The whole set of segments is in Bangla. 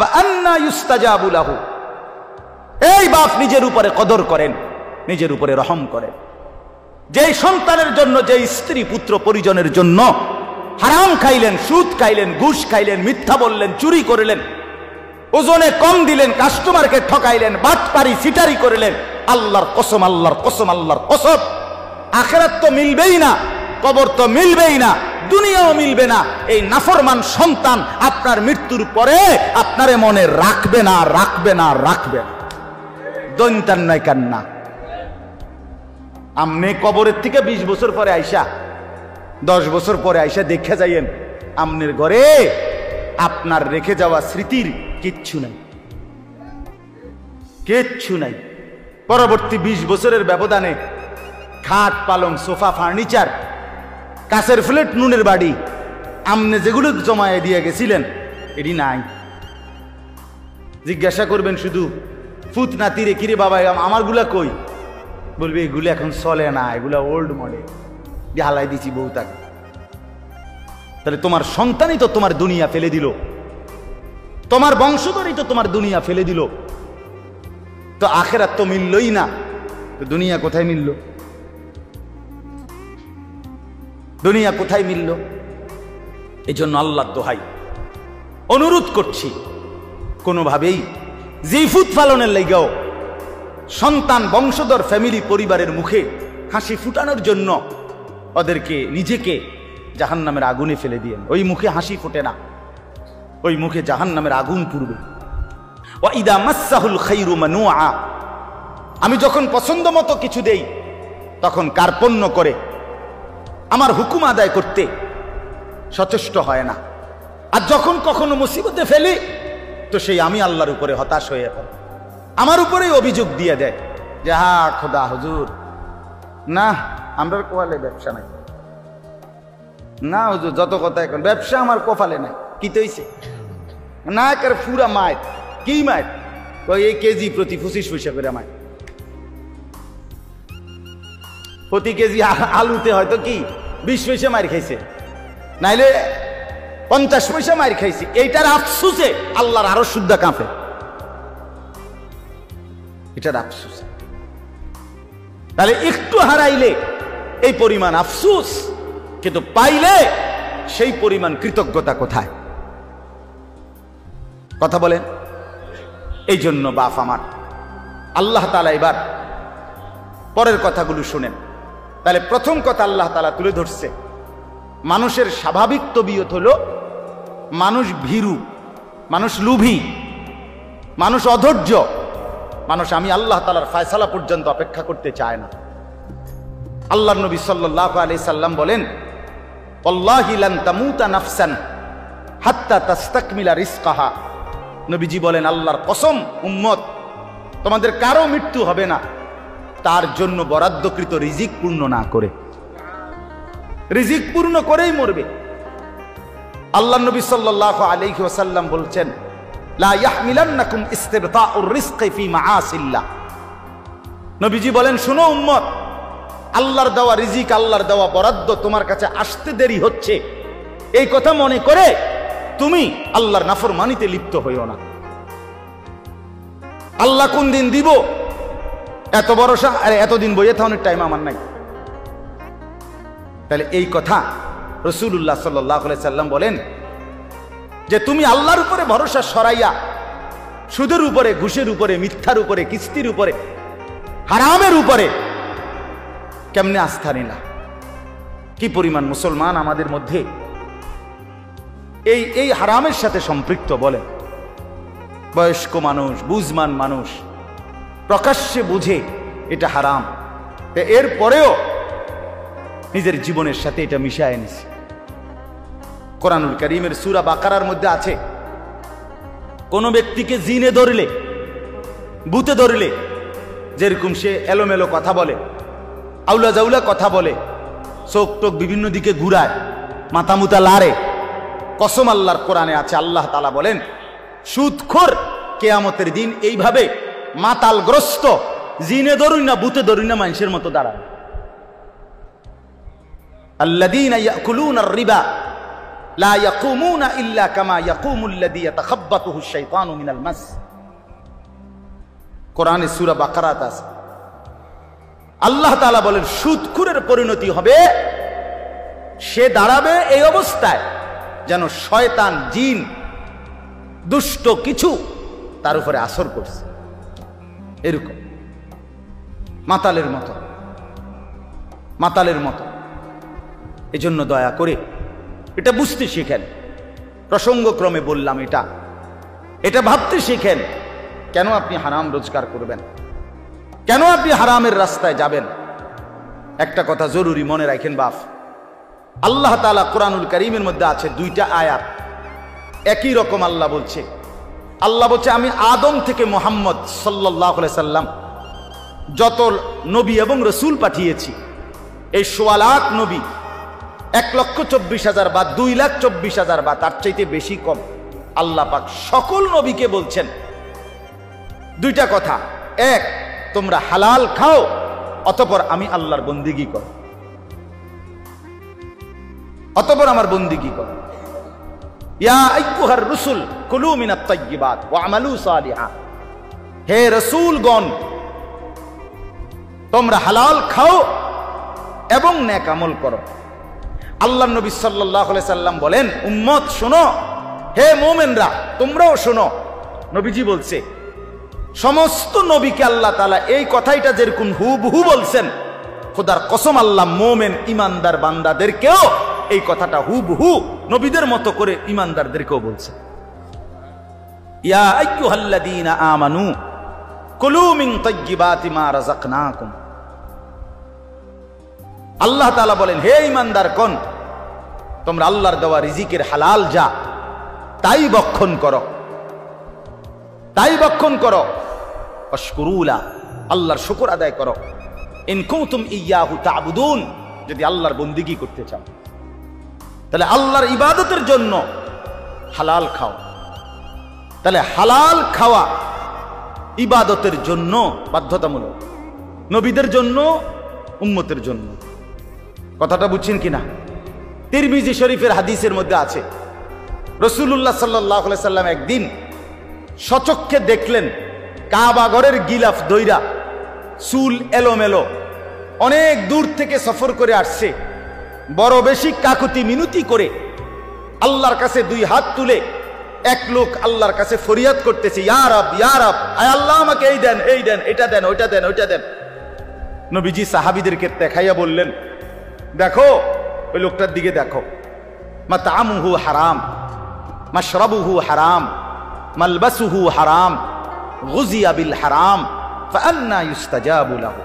ফাআন্না ইউস্তাজাবু লাহু। এই বাপ নিজের উপরে কদর করেন, নিজের উপরে রহম করেন। যেই সন্তানের জন্য, যেই স্ত্রী পুত্র পরিজনের জন্য হারাম খাইলেন, সুদ খাইলেন, ঘুষ খাইলেন, মিথ্যা বললেন, চুরি করলেন, ওজনে কম দিলেন, কাস্টমারকে ঠকাইলেন, বাটপারি সিটারি করলেন, আল্লাহর কসম, আল্লাহর কসম, আল্লাহর কসম, আখিরাত তো মিলবেই না, কবর তো মিলবেই না, দুনিয়াও মিলবে না। এই নাফরমান সন্তান আপনার মৃত্যুর পরে আপনারে মনে রাখবে না, রাখবে না, রাখবে না। দৈন্তান নয় কান্না। আমনে কবরের থেকে 20 বছর পরে আইসা, 10 বছর পরে আইসা দেখে যাইয়েন আমনের ঘরে আপনার রেখে যাওয়া স্মৃতির কিচ্ছু নাই, কিচ্ছু নাই। পরবর্তী 20 বছরের ব্যবধানে খাট, পালং, সোফা, ফার্নিচার, কাছের ফ্লেট, নুনের বাড়ি, আমনে যেগুলো জমায়ে দিয়ে গেছিলেন এটি নাই। জিজ্ঞাসা করবেন শুধু ফুত নাতিরে, কিরে বাবা আমারগুলা কই? বলবে এগুলো এখন চলে না, এগুলা ওল্ড মডেল, হালাই দিছি বউ তাকে। তাহলে তোমার সন্তানই তো তোমার দুনিয়া ফেলে দিল, তোমার বংশধরই তো তোমার দুনিয়া ফেলে দিল। তো আখিরাত তো মিললই না, তো দুনিয়া কোথায় মিলল? দুনিয়া কোথায় মিলল? এই জন্য আল্লাহর দোহাই অনুরোধ করছি, কোনোভাবেই জিফুত পালনের লাইগাও সন্তান, বংশধর, ফ্যামিলি, পরিবারের মুখে হাসি ফুটানোর জন্য ওদেরকে, নিজেকে জাহান্নামের আগুনে ফেলে দিয়ে। ওই মুখে হাসি ফোটে না, ওই মুখে জাহান্নামের আগুন পুড়বে। ওয়া ইদা মাসসাহুল খাইরু মানুআ, আমি যখন পছন্দ মতো কিছু দেই তখন কার্পণ্য করে আমার হুকুম আদায় করতে সচেষ্ট হয় না। আর যখন কখনো মুসিবতে ফেলি তো সেই আমি আল্লাহর উপরে হতাশ হয়ে পড়ে, আমার উপরেই অভিযোগ দিয়ে দেয় যে হা খোদা হুজুর, না আমরা কোয়ালে ব্যবসা নাই, না হুজুর যত কথা এখন ব্যবসা আমার কপালে নাই। কি তৈছে না কার পুরা মায়, কি মায়? এই কেজি প্রতি 25 পয়সা করে মায়, প্রতি কেজি আলুতে হয়তো কি 20 পয়সা মার খাইছে, নাইলে 50 পয়সা মার খাইছে। এইটার আফসোসে আল্লাহর আরো শুদ্ধা কাঁপে, এটার আফসোসে। তাহলে একটু হারাইলে এই পরিমাণ আফসোস, কিন্তু পাইলে সেই পরিমাণ কৃতজ্ঞতা কোথায়? কথা বলেন। এই জন্য বাপ আমার, আল্লাহ তাআলা এবার পরের কথাগুলো শুনেন। তাহলে প্রথম কথা আল্লাহ তাআলা তুলে ধরছে, মানুষের স্বাভাবিক তবিয়ত হলো মানুষ ভীরু, মানুষ লোভী, মানুষ অধৈর্য, মানুষ আমি আল্লাহ তাআলার ফয়সালা পর্যন্ত অপেক্ষা করতে চায় না। আল্লাহর নবী সাল্লাল্লাহু আলাইহি সাল্লাম বলেন, ওয়াল্লাহি লান তামুতা নাফসান হাত্তা তাস্তাকমিলা রিজকাহা। নবীজি বলেন, আল্লাহর কসম উম্মত, তোমাদের কারো মৃত্যু হবে না তার জন্য বরাদ্দকৃত রিজিক পূর্ণ না করে। রিজিক পূর্ণ করেই মরবে। আল্লাহর নবী সাল্লাল্লাহু আলাইহি ওয়াসাল্লাম বলছেন, লা ইয়াহমিলান্নাকুম ইস্তিবতাউর রিজকি ফি মাআসিল্লাহ। নবীজি বলেন, শুনো উম্মত, আল্লাহর দেওয়া রিজিক, আল্লাহর দেওয়া বরাদ্দ তোমার কাছে আসতে দেরি হচ্ছে, এই কথা মনে করে তুমি আল্লাহর নাফরমানিতে লিপ্ত হইও না। আল্লাহ কোন দিন দিব এত ভরসা, আরে এতদিন বইয়ে থাকার টাইম আমার নাই। তাহলে এই কথা রাসূলুল্লাহ সাল্লাল্লাহু আলাইহি সাল্লাম বলেন যে তুমি আল্লাহর উপরে ভরসা সরাইয়া সুদের উপরে, ঘুষের উপরে, মিথ্যার উপরে, কিস্তির উপরে, হারামের উপরে কেমনে আস্থা নিলা? কি পরিমাণ মুসলমান আমাদের মধ্যে এই হারামের সাথে সম্পৃক্ত? বলেন। বয়স্ক মানুষ, বুঝমান মানুষ প্রকাশ্যে বুঝে এটা হারাম, এর পরেও নিজের জীবনের সাথে এটা মিশায় নিছে। কোরআনুল কারীমের সূরা বাকারার মধ্যে আছে, কোন ব্যক্তিকে জিনে ধরলে, ভূতে ধরলে, যেরকম সে এলোমেলো কথা বলে, আউলা জাউলা কথা বলে, চোখ টোক বিভিন্ন দিকে ঘুরায়, মাথা মুতা লাড়ে, কসম আল্লাহর কোরআনে আছে, আল্লাহ তাআলা বলেন, সুদখোর কিয়ামতের দিন এইভাবে মাতালগ্রস্ত, জিনে ধরুন না, ভূতে ধরুন না, মানুষের মতো দাঁড়ায়। আল্লাযীনা ইয়াকুলুনার রিবা লা ইয়াকুমুনা ইল্লা কামা ইয়াকুমুল্লাযী ইয়াতাখাব্বাতুহু আশ-শাইতানু মিনাল মাস। কোরআনে সূরা বাকারাতে আছে। আল্লাহ তাআলা বলেন সুদখোরের পরিণতি হবে, সে দাঁড়াবে এই অবস্থায় যেন শয়তান, জিন, দুষ্ট কিছু তার উপরে আসর করছে, এরকম মাতালের মতো, মাতালের মতো। এজন্য দয়া করে এটা বুঝতে শিখেন। প্রসঙ্গক্রমে বললাম এটা ভাবতে শিখেন। কেন আপনি হারাম রোজগার করবেন? কেন আপনি হারামের রাস্তায় যাবেন? একটা কথা জরুরি মনে রাখেন বাপ, আল্লাহ তাআলা কোরআনুল কারীমের মধ্যে আছে দুইটা আয়াত, একই রকম আল্লাহ বলছে। আল্লাহ বলছে আমি আদম থেকে মুহাম্মদ সাল্লাল্লাহু আলাইহি সাল্লাম যত নবী এবং রসুল পাঠিয়েছি, এই ১৬ লাখ নবী ১,২৪,০০০ বা ২,২৪,০০০ বা তার চাইতে বেশি কম, আল্লাহ পাক সকল নবীকে বলছেন দুইটা কথা। এক, তোমরা হালাল খাও, অতঃপর আমি আল্লাহর বন্দেগী করো, অতঃপর আমার বন্দেগী করো। ইয়া আইয়ুহার রুসুল কুলু মিনাত তাইয়্যিবাত ওয়া আমালু সালিহা, হে রাসূলগণ তোমরা হালাল খাও এবং নেক আমল করো। আল্লাহর নবী সাল্লাল্লাহু আলাইহি সাল্লাম বলেন উম্মত শোনো, হে মুমিনরা তোমরাও শোনো। নবীজি বলছে সমস্ত নবীকে আল্লাহ তাআলা এই কথাইটা যেরকম হুবহু বলছেন, খোদার কসম আল্লাহ মুমিন ঈমানদার বান্দাদেরকেও এই কথাটা হুবহু নবীদের মতো করে ঈমানদারদেরকেও বলছে। ইয়া আইয়ুহাল্লাযীনা আমানু কুলু মিন তাইয়্যিবাতি মা রাযাকনাকুম। আল্লাহ তাআলা বলেন হে ঈমানদারগণ তোমরা আল্লাহর দেওয়া রিজিকের হালাল যা তাই ভক্ষণ করো, তাই ভক্ষণ করো। আশকুরুলা, আল্লাহর শুকর আদায় করো। ইন কুনতুম ইয়্যাহু তা'বুদুন, যদি আল্লাহর বন্দেগী করতে চাও তাহলে আল্লাহর ইবাদতের জন্য হালাল খাও। তাহলে হালাল খাওয়া ইবাদতের জন্য বাধ্যতামূলক, নবীদের জন্য, উম্মতের জন্য। কথাটা বুঝছেন কিনা? তিরমিজি শরীফের হাদিসের মধ্যে আছে রাসূলুল্লাহ সাল্লাল্লাহু আলাইহি সাল্লাম একদিন সচক্ষে দেখলেন কাবা ঘরের গিলাফ দইরা, চুল এলোমেলো, অনেক দূর থেকে সফর করে আসছে, বড় বেশি কাকুতি মিনতি করে আল্লাহর কাছে দুই হাত তুলে এক লোক আল্লাহর কাছে ফরিয়াদ করতেছে, ইয়া রব, ইয়া রব, আয় আল্লাহ আমাকে এই দেন, এই দেন, এটা দেন, ওইটা দেন, ওইটা দেন। নবীজি সাহাবীদেরকে দেখাইয়া বললেন দেখো ওই লোকটার দিকে দেখো, মাতআমুহু হারাম, মাশরাবুহু হারাম, মালবাসুহু হারাম, গুযিয়া বিল হারাম, ফাআন্না ইউস্তাজাবু লাহু।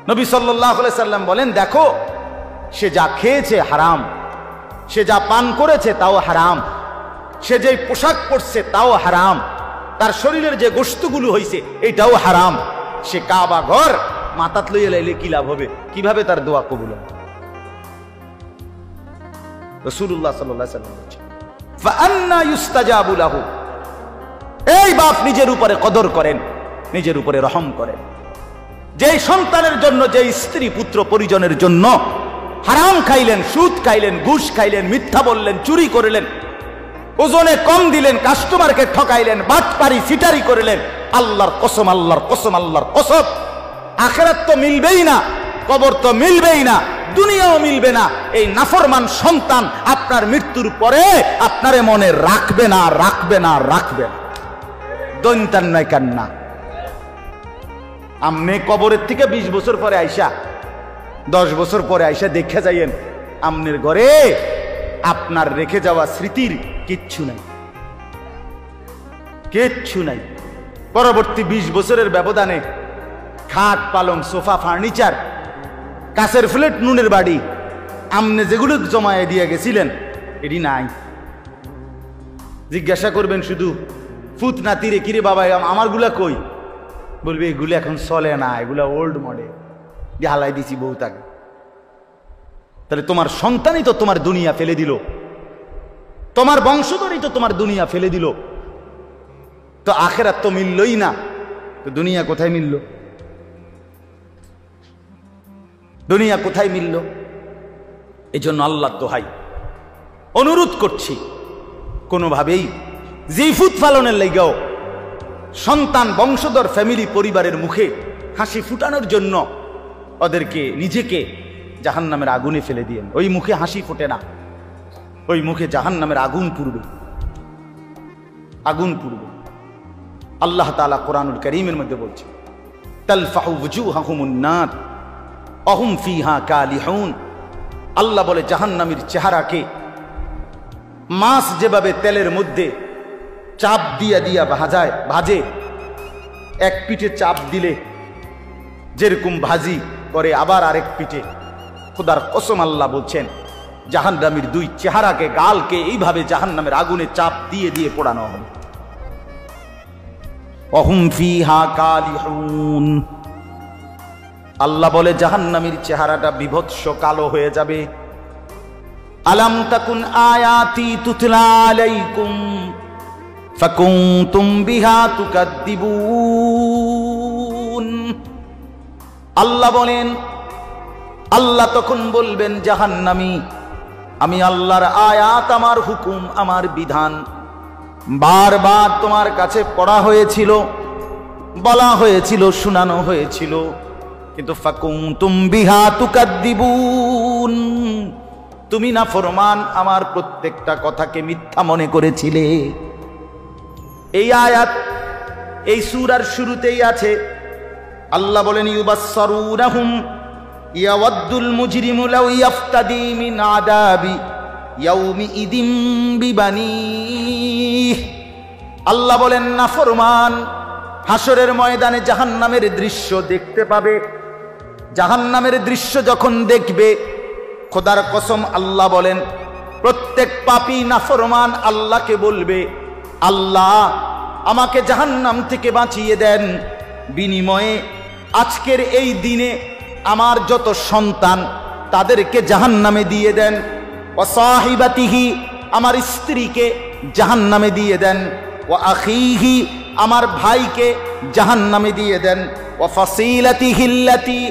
নবী সাল্লাল্লাহু আলাইহি সাল্লাম বলেন দেখো সে যা খেয়েছে হারাম, সে যা পান করেছে তাও হারাম, সে যে পোশাক পরছে তাও হারাম, তার শরীরের যে গোশতগুলো হইছে এটাও হারাম। সে কাবা ঘর মাথাত লইয়া লাইলে কি লাভ হবে? কিভাবে তার দোয়া কবুল হবে? রাসূলুল্লাহ সাল্লাল্লাহু আলাইহি ওয়াসাল্লাম বলেছেন ফাআন্না ইউস্তাজাবু লাহু। এই বাপ নিজের উপরে কদর করেন, নিজের উপরে রহম করেন। যেই সন্তানের জন্য, যে স্ত্রী পুত্র পরিজনের জন্য হারাম খাইলেন, সুদ খাইলেন, ঘুষ খাইলেন, মিথ্যা বললেন, চুরি করলেন, ওজনে কম দিলেন, কাস্টমারকে ঠকাইলেন, বাটপারি সিটারি করলেন, আল্লাহর কসম, আল্লাহর কসম, আল্লাহর কসম, আখিরাত তো মিলবেই না, কবর তো মিলবেই না, দুনিয়াও মিলবে না। এই নাফরমান সন্তান আপনার মৃত্যুর পরে আপনারে মনে রাখবে না, রাখবে না, রাখবে না। দৈন্তান নয় কান্না। আমনে কবরের থেকে 20 বছর পরে আইসা, 10 বছর পরে আইসা দেখে যাইয়েন আমনের ঘরে আপনার রেখে যাওয়া স্মৃতির কিচ্ছু নাই, কিচ্ছু নাই। পরবর্তী 20 বছরের ব্যবধানে খাট, পালং, সোফা, ফার্নিচার, কাঁচের প্লেট, নুনের বাড়ি, আমনে যেগুলো জমায়ে দিয়ে গেছিলেন এটি নাই। জিজ্ঞাসা করবেন শুধু ফুত নাতিরে, কিরে বাবা আমারগুলা কই? বলবে এগুলো এখন চলে না, এগুলা ওল্ড মডেল, দিয়ে হালাই দিছি বউ তাকে। তাহলে তোমার সন্তানই তো তোমার দুনিয়া ফেলে দিল, তোমার বংশধরই তো তোমার দুনিয়া ফেলে দিল। তো আখিরাত তো মিললই না, তো দুনিয়া কোথায় মিলল? দুনিয়া কোথায় মিলল? এই জন্য আল্লাহর দোহাই, অনুরোধ করছি কোনোভাবেই জিফুত ফালনের লাইগাও সন্তান বংশধর ফ্যামিলি পরিবারের মুখে হাসি ফুটানোর জন্য ওদেরকে নিজেকে জাহান্নামের আগুনে ফেলে দিয়েন। ওই মুখে হাসি ফোটে না, ওই মুখে জাহান্নামের আগুন পুড়বে, আগুন পুড়বে। আল্লাহ তাআলা কোরআনুল কারীমের মধ্যে বলছে তালফাহু ওয়ুজুহাহুমুন নার আহুম ফিহা কালিহুন। আল্লাহ বলে জাহান্নামীর চেহারাকে মাছ যেভাবে তেলের মধ্যে চাপ দিয়া দিয়া ভাজে, এক পিঠে চাপ দিলে যেরকম ভাজি করে আবার আরেক পিঠে, খোদার কসম আল্লাহ বলছেন জাহান্নামীর দুই চেহারাকে, গালকে এইভাবে জাহান্নামের আগুনে চাপ দিয়ে দিয়ে পোড়ানো হবে। অহুম ফিহা কালিহুন। আল্লাহ বলে জাহান্নামীর চেহারাটা বিভৎস কালো হয়ে যাবে। আলাম তাকুন আয়াতি তুতলা আলাইকুম ফাকুনতুম বিহা তুকাদ্দিবুন। আল্লাহ বলেন, আল্লাহ তখন বলবেন জাহান্নামী, আমি আল্লাহর আয়াত, আমার হুকুম, আমার বিধান বারবার তোমার কাছে পড়া হয়েছিল, বলা হয়েছিল, শোনানো হয়েছিল, কিন্তু ফাকুনতুম বিহা তুকাদ্দিবুন, তুমি না ফরমান আমার প্রত্যেকটা কথাকে মিথ্যা মনে করেছিলে। এই আয়াত এই সূরার শুরুতেই আছে। আল্লাহ বলেন ইউবাসসারুনাহুম ইয়াওয়াদ্দুল মুজরিমু লাউ ইয়াফতাদি মিন আযাবি ইয়াউমিইদিন বিবানিহি। আল্লাহ বলেন নাফরমান হাসরের ময়দানে জাহান্নামের দৃশ্য দেখতে পাবে। জাহান্নামের দৃশ্য যখন দেখবে, খোদার কসম আল্লাহ বলেন প্রত্যেক পাপী নাফরমান আল্লাহকে বলবে, আল্লাহ আমাকে জাহান্নাম থেকে বাঁচিয়ে দেন, বিনিময়ে আজকের এই দিনে আমার যত সন্তান তাদেরকে জাহান্নামে দিয়ে দেন। ওয়া সাহিবাতিহি, আমার স্ত্রীকে জাহান্নামে দিয়ে দেন। ওয়া আখিহি, আমার ভাইকে জাহান্নামে দিয়ে দেন। ওয়া ফাসিলাতিহি আল্লাতী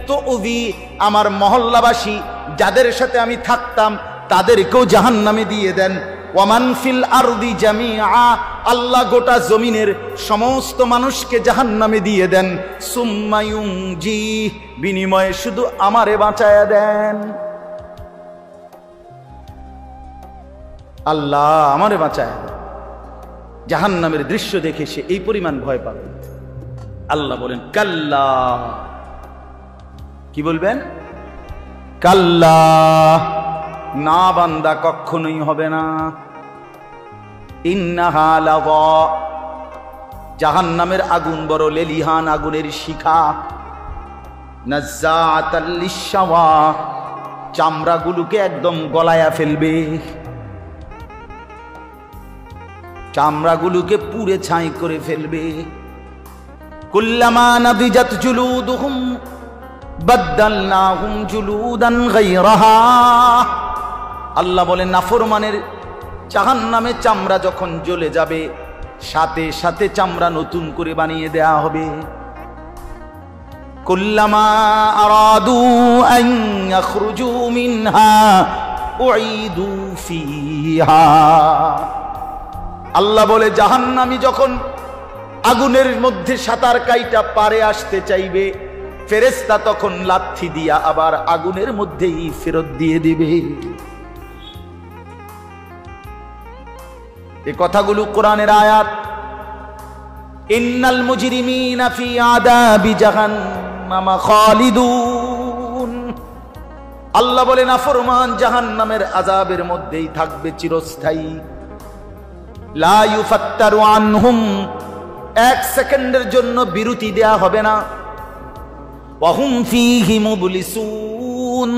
তুযি, আমার মহল্লাবাসী যাদের সাথে আমি থাকতাম তাদেরকেও জাহান্নামে দিয়ে দেন। ওয়ামান ফিল আরদি জামিআ, আল্লাহ গোটা জমিনের সমস্ত মানুষকে জাহান্নামে দিয়ে দেন। সুম্মা ইউনজি, বিনিময়ে শুধু আমারে বাঁচায়া দেন। আল্লাহ আমারে বাঁচায়া দেন। জাহান্নামের দৃশ্য দেখে সে এই পরিমাণ ভয় পাবে। আল্লাহ বলেন কাল্লা, কি বলবেন? কাল্লা, না বান্দা কখনোই হবে না। ইন্নাহা লাযা, জাহান্নামের আগুন বড় লেলিহান আগুনের শিখা। নাজ্জাআতাল লিশশাওয়া, চামড়াগুলোকে একদম গলায়া ফেলবে, চামড়াগুলোকে পুড়ে ছাই করে ফেলবে। কুল্লামা নাদিজাত জুলুদুহুম বাদদালনাহুম জুলুদান গায়রাহা। আল্লাহ বলেন নাফরমানের জাহান্নামে চামড়া যখন জ্বলে যাবে, সাথে সাথে চামড়া নতুন করে বানিয়ে দেয়া হবে। কুল্লামা আরাদু আন ইয়াখরুজু মিনহা উঈদু ফিহা। আল্লাহ বলে জাহান্নামী যখন আগুনের মধ্যে সাঁতার কাইটা পারে আসতে চাইবে, ফেরেশতা তখন লাথি দিয়া আবার আগুনের মধ্যেই ফেরত দিয়ে দিবে। এই কথাগুলো কোরআনের আয়াত। ইন্নাল মুজরিমিনা ফি আযাবি জাহান্নাম খালিদুন। আল্লাহ বলেন নাফরমান জাহান্নামের আযাবের মধ্যেই থাকবে চিরস্থায়ী। লা ইউফাত্তারু আনহুম, এক সেকেন্ডের জন্য বিরতি দেয়া হবে না। ওয়াহুম ফীহি মুবলিসুন।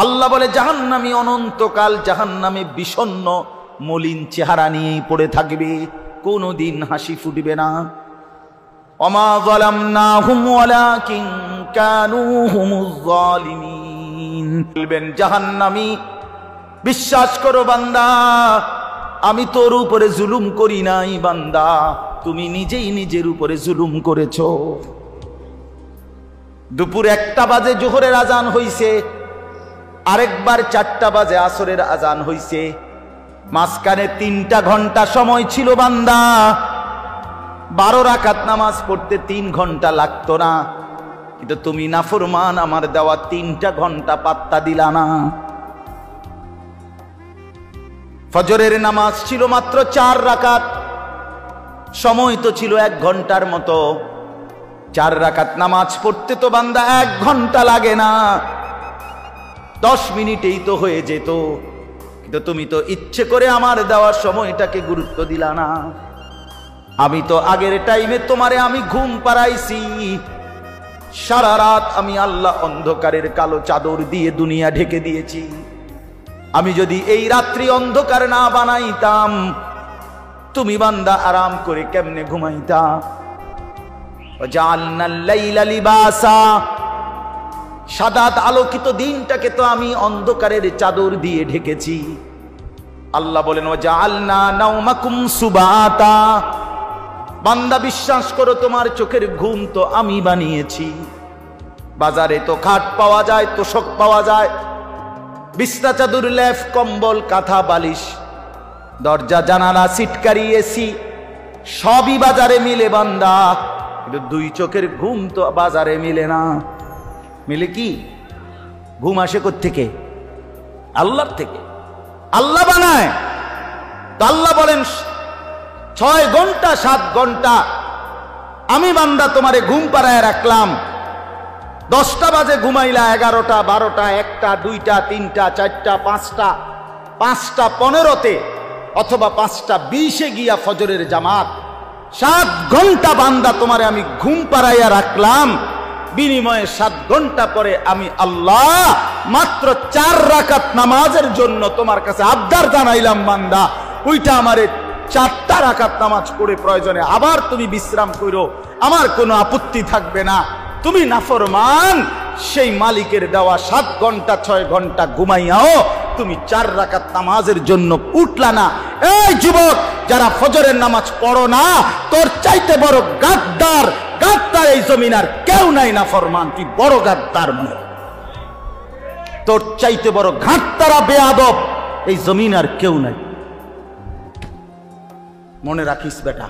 আল্লাহ বলে জাহান্নামী অনন্তকাল জাহান্নামে বিষণ্ণ মলিন চেহারা নিয়েই পড়ে থাকবে, কোনদিন হাসি ফুটবে না। ওমা যালামনাহুম ওয়ালাকিন কানু হুমুজ যালিমিন। বলবেন জাহান্নামী, বিশ্বাস করো বান্দা, আমি তোর উপরে জুলুম করি নাই বান্দা, তুমি নিজেই নিজের উপরে জুলুম করেছো। দুপুর 1টা বাজে জোহরের আজান হইছে, আরেকবার 4টা বাজে আসরের আজান হইছে, মাঝখানে 3টা ঘন্টা সময় ছিল বান্দা। 12 রাকাত নামাজ পড়তে 3 ঘন্টা লাগতো না, কিন্তু তুমি নাফরমান, আমার দেওয়া 3টা ঘন্টা পাত্তা দিলা না। ফজরের নামাজ ছিল মাত্র 4 রাকাত, সময় তো ছিল 1 ঘন্টার মতো। 4 রাকাত নামাজ পড়তে তো বান্দা 1 ঘন্টা লাগে না, 10 মিনিটেই তো হয়ে যেত। কিন্তু তুমি তো ইচ্ছে করে আমার দেওয়ার সময়টাকে গুরুত্ব দিলা না। আমি তো আগের টাইমে তোমারে আমি ঘুম পাড়াইছি, সারা রাত আমি আল্লাহ অন্ধকারের কালো চাদর দিয়ে দুনিয়া ঢেকে দিয়েছি। আমি যদি এই রাত্রি অন্ধকার না বানাইতাম, তুমি বান্দা আরাম করে কেমনে ঘুমাইতা? জাআলনাল লাইলা লিবাসা, সাদাত আলোকিত দিনটাকে তো আমি অন্ধকারের চাদর দিয়ে ঢেকেছি। আল্লাহ বলেন ওয়াজআলনা নাওমাকুম সুবাতা, বান্দা বিশ্বাস করো তোমার চোখের ঘুম তো আমি বানিয়েছি। বাজারে তো খাট পাওয়া যায়, তোশক পাওয়া যায়, বিছনা চাদর লেপ কম্বল কাঁথা বালিশ, দরজা জানালা সিটকারি এসি সবই বাজারে মিলে বান্দা, কিন্তু 2 চোখের ঘুম তো বাজারে মিলে না। মিলে কি? ঘুম আসে কোত্থেকে? আল্লাহর থেকে। আল্লাহ বানায়। তো আল্লাহ বলেন 6 ঘন্টা 7 ঘন্টা আমি বান্দা তোমারে ঘুম পাড়ায় রাখলাম। 10টা বাজে ঘুমাইলা, 11টা 12টা 1টা 2টা 3টা 4টা 5টা 5টা 15তে অথবা 5টা 20-এ গিয়া ফজরের জামাত, 7 ঘন্টা বান্দা তোমারে আমি ঘুম পাড়াইয়া রাখলাম। বিনিময়ে 7 ঘন্টা পরে আমি আল্লাহ মাত্র 4 রাকাত নামাজের জন্য তোমার কাছে আবদার জানাইলাম, বান্দা ওইটা আমারে 4টা রাকাত নামাজ পড়ে প্রয়োজনে আবার তুমি বিশ্রাম করো, আমার কোনো আপত্তি থাকবে না। তুমি নাফরমান, সেই মালিকের দেওয়া 7 ঘন্টা 6 ঘন্টা ঘুমাইয়াও তুমি 4 রাকাত নামাজের জন্য উঠলা না। এই যুবক, যারা ফজরের নামাজ পড়ো না, তোর চাইতে বড় গাদ্দার এই জমিন আর কেউ নাই। নাফরমান, কি বড় গাদ্দার, মনে তোর চাইতে বড় ঘাটতারা বেয়াদব এই জমিন আর কেউ নাই। মনে রাখিস বেটা।